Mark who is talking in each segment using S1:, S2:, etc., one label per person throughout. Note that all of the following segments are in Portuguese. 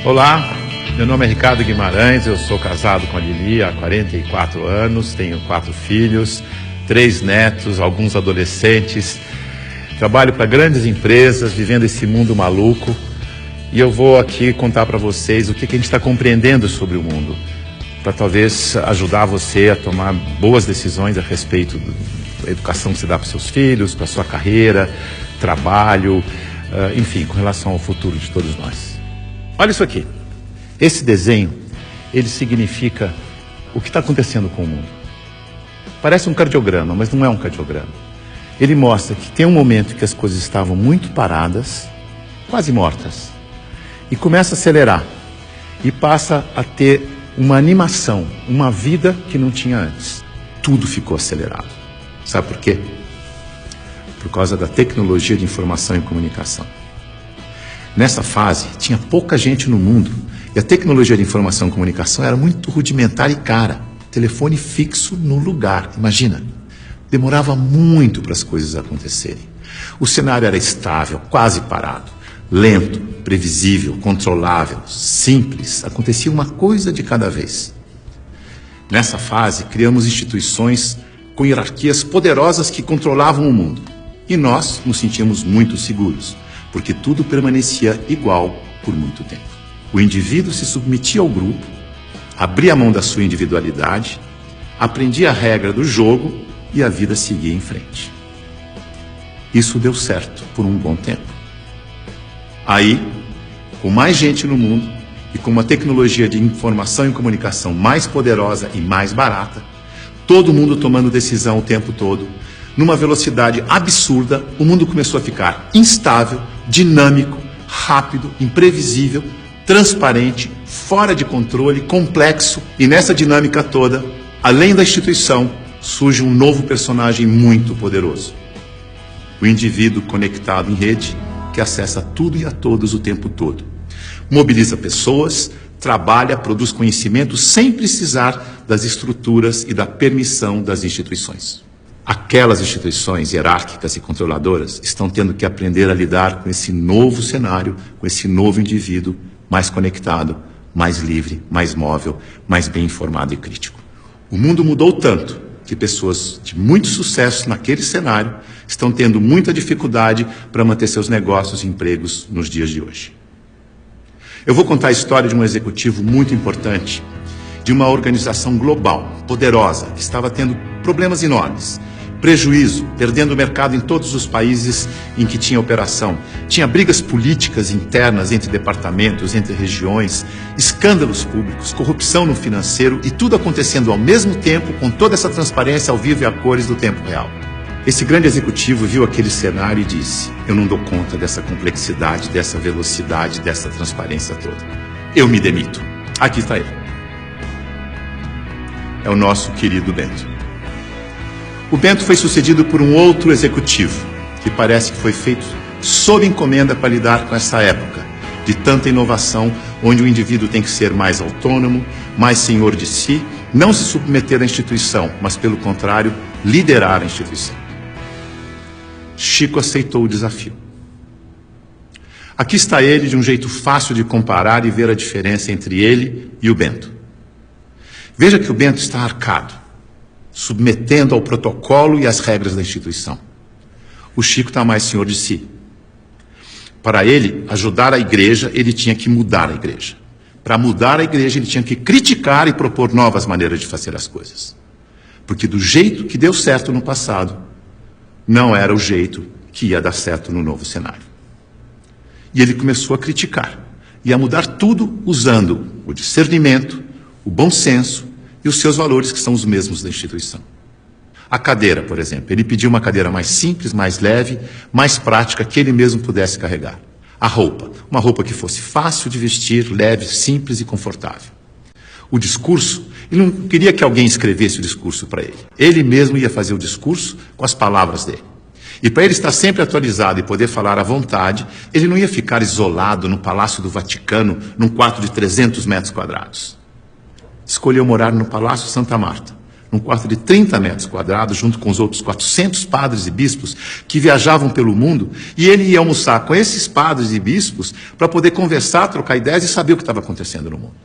S1: Olá, meu nome é Ricardo Guimarães, eu sou casado com a Lili há 44 anos, tenho 4 filhos, 3 netos, alguns adolescentes, trabalho para grandes empresas, vivendo esse mundo maluco, e eu vou aqui contar para vocês o que a gente está compreendendo sobre o mundo, para talvez ajudar você a tomar boas decisões a respeito da educação que você dá para seus filhos, para sua carreira, trabalho, enfim, com relação ao futuro de todos nós. Olha isso aqui. Esse desenho, ele significa o que está acontecendo com o mundo. Parece um cardiograma, mas não é um cardiograma. Ele mostra que tem um momento que as coisas estavam muito paradas, quase mortas, e começa a acelerar, e passa a ter uma animação, uma vida que não tinha antes. Tudo ficou acelerado. Sabe por quê? Por causa da tecnologia de informação e comunicação. Nessa fase, tinha pouca gente no mundo, e a tecnologia de informação e comunicação era muito rudimentar e cara. Telefone fixo no lugar, imagina. Demorava muito para as coisas acontecerem. O cenário era estável, quase parado, lento, previsível, controlável, simples. Acontecia uma coisa de cada vez. Nessa fase, criamos instituições com hierarquias poderosas que controlavam o mundo. E nós nos sentíamos muito seguros, porque tudo permanecia igual por muito tempo. O indivíduo se submetia ao grupo, abria a mão da sua individualidade, aprendia a regra do jogo e a vida seguia em frente. Isso deu certo por um bom tempo. Aí, com mais gente no mundo e com uma tecnologia de informação e comunicação mais poderosa e mais barata, todo mundo tomando decisão o tempo todo, numa velocidade absurda, o mundo começou a ficar instável, dinâmico, rápido, imprevisível, transparente, fora de controle, complexo, e nessa dinâmica toda, além da instituição, surge um novo personagem muito poderoso. O indivíduo conectado em rede, que acessa tudo e a todos o tempo todo. Mobiliza pessoas, trabalha, produz conhecimento sem precisar das estruturas e da permissão das instituições. Aquelas instituições hierárquicas e controladoras estão tendo que aprender a lidar com esse novo cenário, com esse novo indivíduo mais conectado, mais livre, mais móvel, mais bem informado e crítico. O mundo mudou tanto que pessoas de muito sucesso naquele cenário estão tendo muita dificuldade para manter seus negócios e empregos nos dias de hoje. Eu vou contar a história de um executivo muito importante, de uma organização global, poderosa, que estava tendo problemas enormes, prejuízo, perdendo o mercado em todos os países em que tinha operação. Tinha brigas políticas internas entre departamentos, entre regiões, escândalos públicos, corrupção no financeiro e tudo acontecendo ao mesmo tempo, com toda essa transparência ao vivo e a cores do tempo real. Esse grande executivo viu aquele cenário e disse: eu não dou conta dessa complexidade, dessa velocidade, dessa transparência toda. Eu me demito. Aqui está ele. É o nosso querido Bento. O Bento foi sucedido por um outro executivo, que parece que foi feito sob encomenda para lidar com essa época de tanta inovação, onde o indivíduo tem que ser mais autônomo, mais senhor de si, não se submeter à instituição, mas, pelo contrário, liderar a instituição. Chico aceitou o desafio. Aqui está ele, de um jeito fácil de comparar e ver a diferença entre ele e o Bento. Veja que o Bento está arcado, submetendo ao protocolo e às regras da instituição. O Chico está mais senhor de si. Para ele ajudar a igreja, ele tinha que mudar a igreja. Para mudar a igreja, ele tinha que criticar e propor novas maneiras de fazer as coisas. Porque do jeito que deu certo no passado, não era o jeito que ia dar certo no novo cenário. E ele começou a criticar e a mudar tudo usando o discernimento, o bom senso e os seus valores, que são os mesmos da instituição. A cadeira, por exemplo, ele pediu uma cadeira mais simples, mais leve, mais prática, que ele mesmo pudesse carregar. A roupa, uma roupa que fosse fácil de vestir, leve, simples e confortável. O discurso, ele não queria que alguém escrevesse o discurso para ele. Ele mesmo ia fazer o discurso com as palavras dele. E para ele estar sempre atualizado e poder falar à vontade, ele não ia ficar isolado no Palácio do Vaticano, num quarto de 300 metros quadrados. Escolheu morar no Palácio Santa Marta, num quarto de 30 metros quadrados, junto com os outros 400 padres e bispos que viajavam pelo mundo, e ele ia almoçar com esses padres e bispos para poder conversar, trocar ideias e saber o que estava acontecendo no mundo.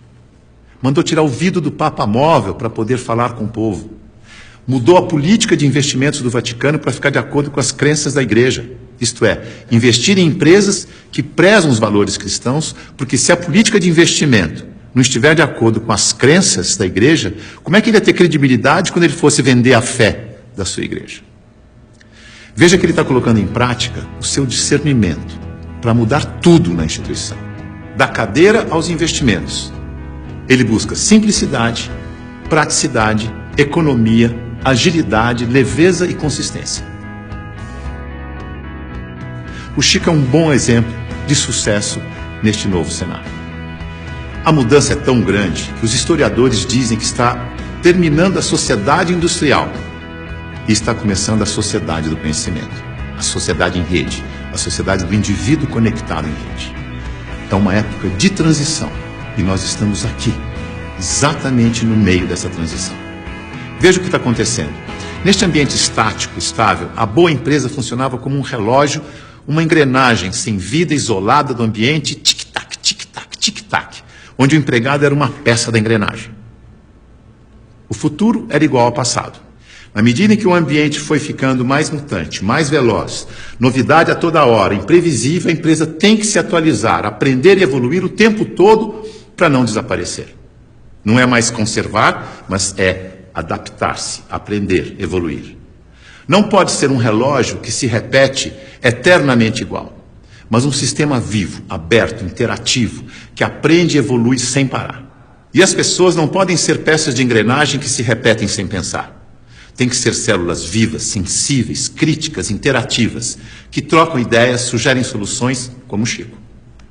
S1: Mandou tirar o vidro do Papa Móvel para poder falar com o povo. Mudou a política de investimentos do Vaticano para ficar de acordo com as crenças da Igreja. Isto é, investir em empresas que prezam os valores cristãos, porque se a política de investimento não estiver de acordo com as crenças da Igreja, como é que ele ia ter credibilidade quando ele fosse vender a fé da sua Igreja? Veja que ele está colocando em prática o seu discernimento para mudar tudo na instituição, da cadeira aos investimentos. Ele busca simplicidade, praticidade, economia, agilidade, leveza e consistência. O Chico é um bom exemplo de sucesso neste novo cenário. A mudança é tão grande que os historiadores dizem que está terminando a sociedade industrial e está começando a sociedade do conhecimento, a sociedade em rede, a sociedade do indivíduo conectado em rede. É uma época de transição e nós estamos aqui, exatamente no meio dessa transição. Veja o que está acontecendo. Neste ambiente estático, estável, a boa empresa funcionava como um relógio, uma engrenagem sem vida, isolada do ambiente, tic-tac, tic-tac, tic-tac, onde o empregado era uma peça da engrenagem. O futuro era igual ao passado. Na medida em que o ambiente foi ficando mais mutante, mais veloz, novidade a toda hora, imprevisível, a empresa tem que se atualizar, aprender e evoluir o tempo todo para não desaparecer. Não é mais conservar, mas é adaptar-se, aprender, evoluir. Não pode ser um relógio que se repete eternamente igual, mas um sistema vivo, aberto, interativo, que aprende e evolui sem parar. E as pessoas não podem ser peças de engrenagem que se repetem sem pensar. Tem que ser células vivas, sensíveis, críticas, interativas, que trocam ideias, sugerem soluções, como o Chico.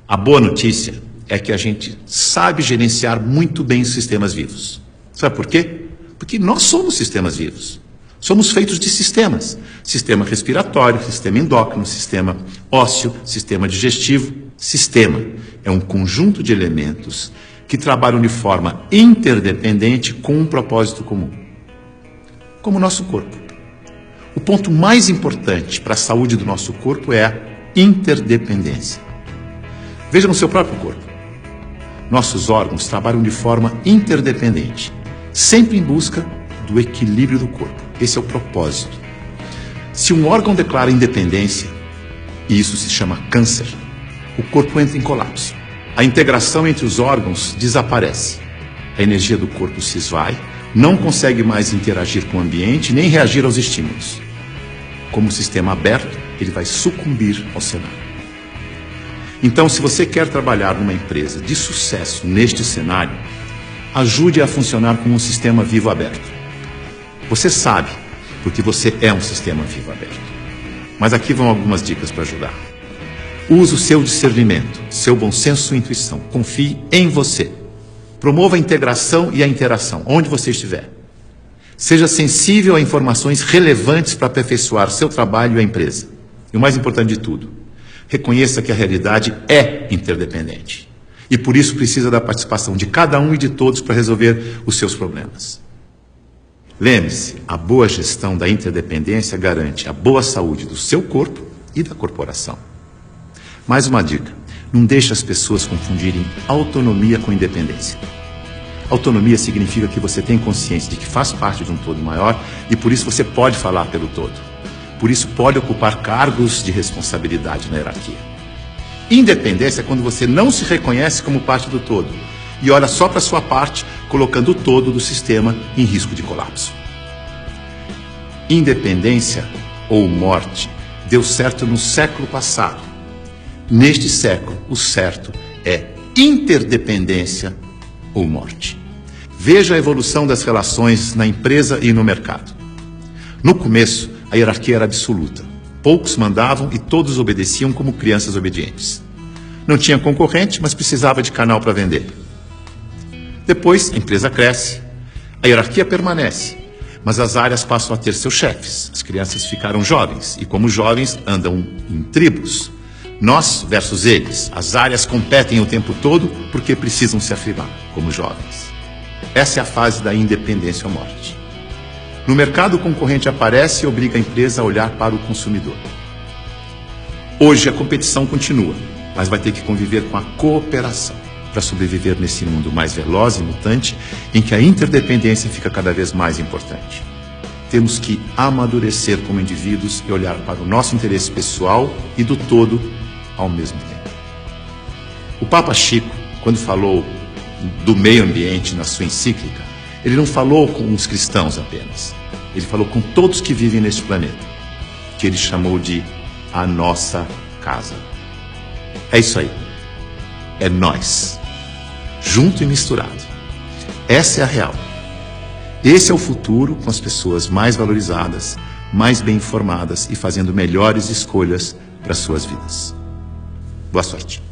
S1: A boa notícia é que a gente sabe gerenciar muito bem os sistemas vivos. Sabe por quê? Porque nós somos sistemas vivos. Somos feitos de sistemas. Sistema respiratório, sistema endócrino, sistema ósseo, sistema digestivo. Sistema é um conjunto de elementos que trabalham de forma interdependente com um propósito comum. Como o nosso corpo. O ponto mais importante para a saúde do nosso corpo é a interdependência. Veja no seu próprio corpo. Nossos órgãos trabalham de forma interdependente, sempre em busca do equilíbrio do corpo. Esse é o propósito. Se um órgão declara independência, e isso se chama câncer, o corpo entra em colapso. A integração entre os órgãos desaparece. A energia do corpo se esvai, não consegue mais interagir com o ambiente, nem reagir aos estímulos. Como sistema aberto, ele vai sucumbir ao cenário. Então, se você quer trabalhar numa empresa de sucesso neste cenário, ajude a funcionar como um sistema vivo aberto. Você sabe, porque você é um sistema vivo aberto. Mas aqui vão algumas dicas para ajudar. Use o seu discernimento, seu bom senso e intuição. Confie em você. Promova a integração e a interação, onde você estiver. Seja sensível a informações relevantes para aperfeiçoar seu trabalho e a empresa. E o mais importante de tudo, reconheça que a realidade é interdependente. E por isso precisa da participação de cada um e de todos para resolver os seus problemas. Lembre-se, a boa gestão da interdependência garante a boa saúde do seu corpo e da corporação. Mais uma dica, não deixe as pessoas confundirem autonomia com independência. Autonomia significa que você tem consciência de que faz parte de um todo maior e por isso você pode falar pelo todo. Por isso pode ocupar cargos de responsabilidade na hierarquia. Independência é quando você não se reconhece como parte do todo e olha só para a sua parte, colocando o todo do sistema em risco de colapso. Independência ou morte deu certo no século passado. Neste século, o certo é interdependência ou morte. Veja a evolução das relações na empresa e no mercado. No começo, a hierarquia era absoluta. Poucos mandavam e todos obedeciam como crianças obedientes. Não tinha concorrente, mas precisava de canal para vender. Depois, a empresa cresce, a hierarquia permanece, mas as áreas passam a ter seus chefes. As crianças ficaram jovens e, como jovens, andam em tribos. Nós versus eles. As áreas competem o tempo todo porque precisam se afirmar como jovens. Essa é a fase da independência ou morte. No mercado, o concorrente aparece e obriga a empresa a olhar para o consumidor. Hoje a competição continua, mas vai ter que conviver com a cooperação para sobreviver nesse mundo mais veloz e mutante, em que a interdependência fica cada vez mais importante. Temos que amadurecer como indivíduos e olhar para o nosso interesse pessoal e do todo ao mesmo tempo. O Papa Chico, quando falou do meio ambiente na sua encíclica, ele não falou com os cristãos apenas. Ele falou com todos que vivem neste planeta, que ele chamou de a nossa casa. É isso aí. É nós, junto e misturado. Essa é a real. Esse é o futuro, com as pessoas mais valorizadas, mais bem informadas e fazendo melhores escolhas para suas vidas. Boa sorte.